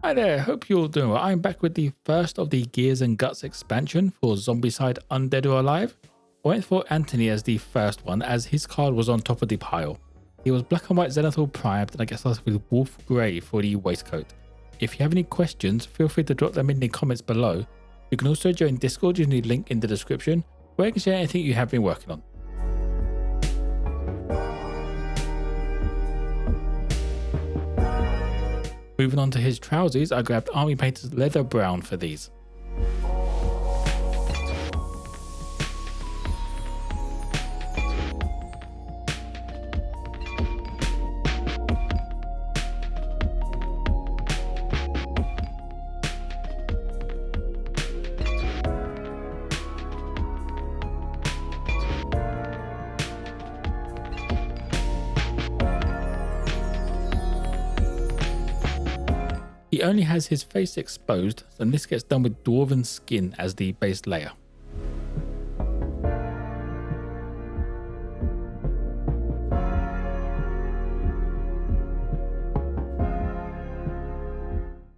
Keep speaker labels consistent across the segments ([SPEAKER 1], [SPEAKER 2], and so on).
[SPEAKER 1] Hi there, hope you're all doing well. I'm back with the first of the Gears and Guts expansion for Zombicide Undead or Alive. I went for Anthony as the first one as his card was on top of the pile. He was black and white Zenithal primed, and I guess I was with Wolf Grey for the waistcoat. If you have any questions, feel free to drop them in the comments below. You can also join Discord using the link in the description where you can share anything you have been working on. Moving on to his trousers, I grabbed Army Painter's Leather Brown for these. He only has his face exposed, and this gets done with Dwarven skin as the base layer.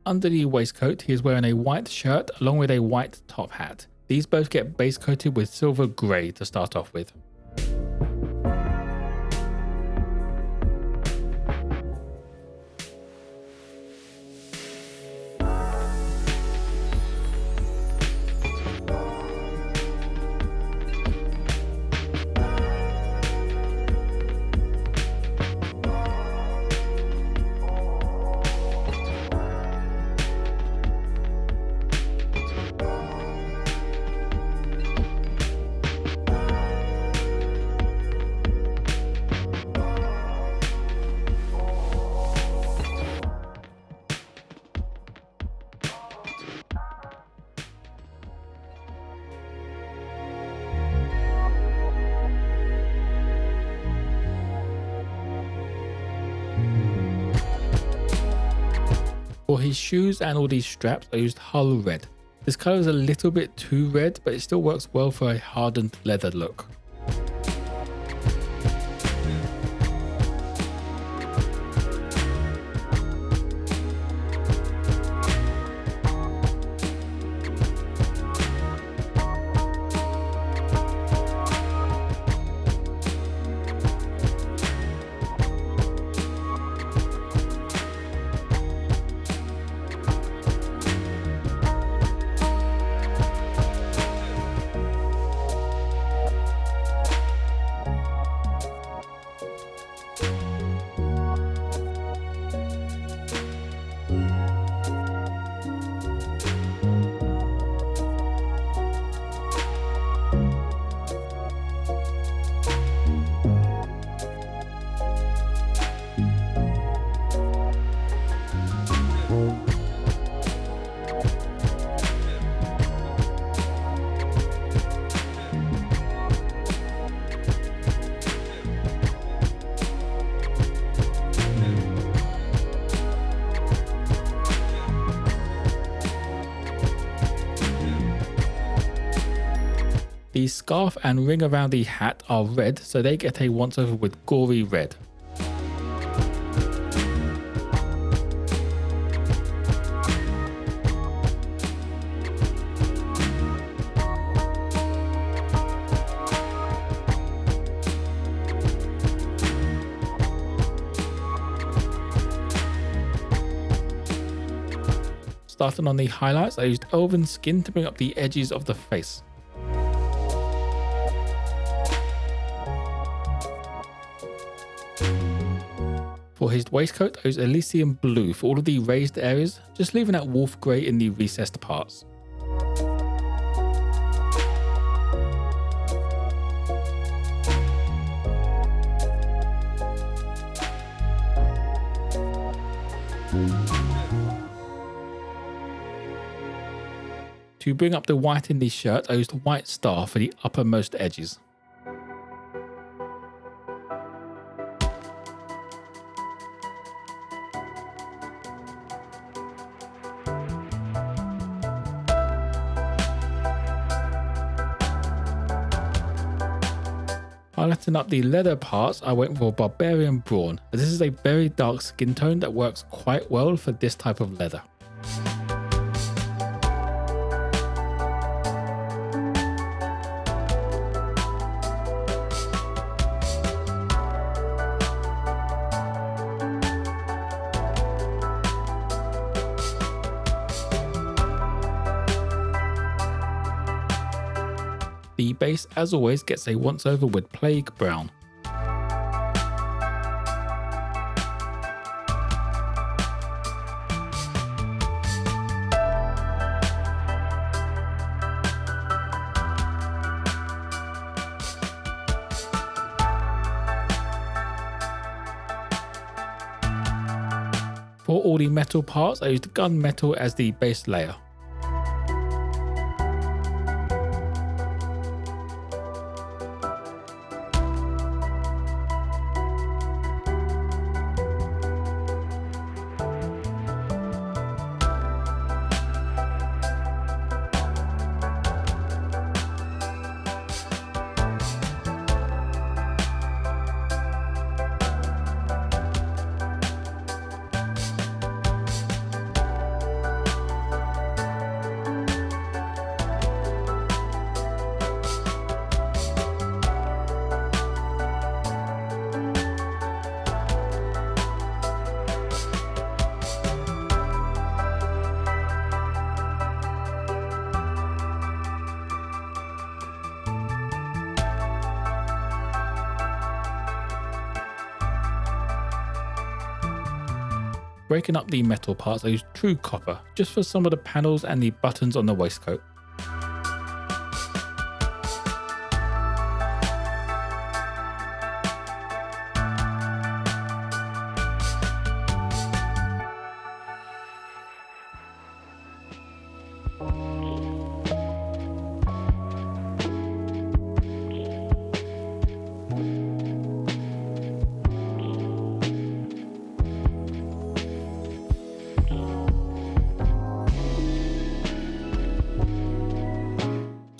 [SPEAKER 1] Under the waistcoat, he is wearing a white shirt along with a white top hat. These both get base coated with silver grey to start off with. For his shoes and all these straps, I used Hull Red. This colour is a little bit too red, but it still works well for a hardened leather look. The scarf and ring around the hat are red, so they get a once over with Gory Red. Starting on the highlights, I used Elven skin to bring up the edges of the face. For his waistcoat, I used Elysium blue for all of the raised areas, just leaving out wolf grey in the recessed parts. To bring up the white in the shirt, I used White Star for the uppermost edges. Highlighting up the leather parts, I went for Barbarian Brawn, as this is a very dark skin tone that works quite well for this type of leather. The base, as always, gets a once over with Plague Brown. For all the metal parts, I used gun metal as the base layer. Breaking up the metal parts, I used true copper, just for some of the panels and the buttons on the waistcoat.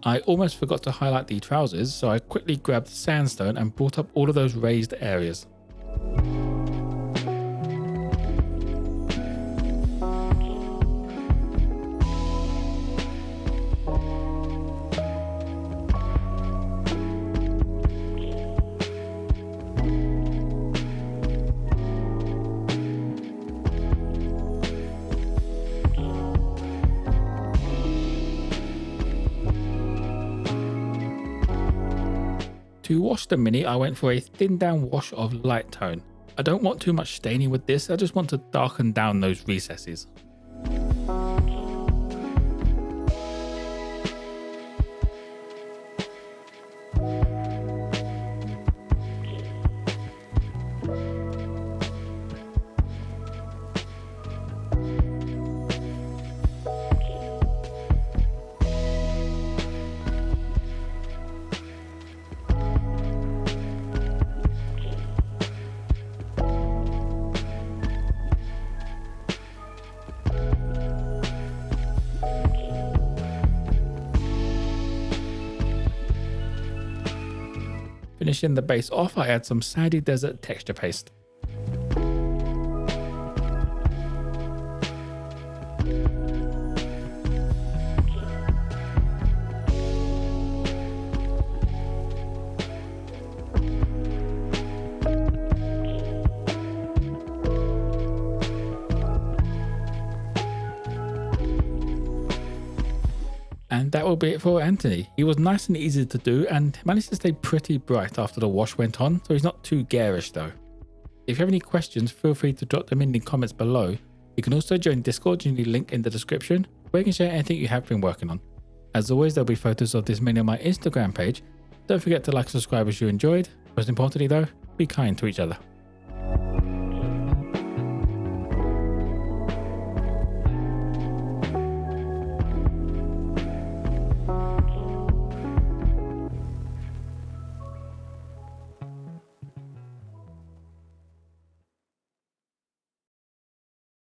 [SPEAKER 1] I almost forgot to highlight the trousers, so I quickly grabbed Sandstone and brought up all of those raised areas. To wash the Mini, I went for a thin down wash of light tone. I don't want too much staining with this, I just want to darken down those recesses. Finishing the base off, I add some sandy desert texture paste. And that will be it for Anthony. He was nice and easy to do and managed to stay pretty bright after the wash went on, so he's not too garish though. If you have any questions, feel free to drop them in the comments below. You can also join Discord using the link in the description, where you can share anything you have been working on. As always, there'll be photos of this mini on my Instagram page. Don't forget to like and subscribe if you enjoyed. Most importantly though, be kind to each other.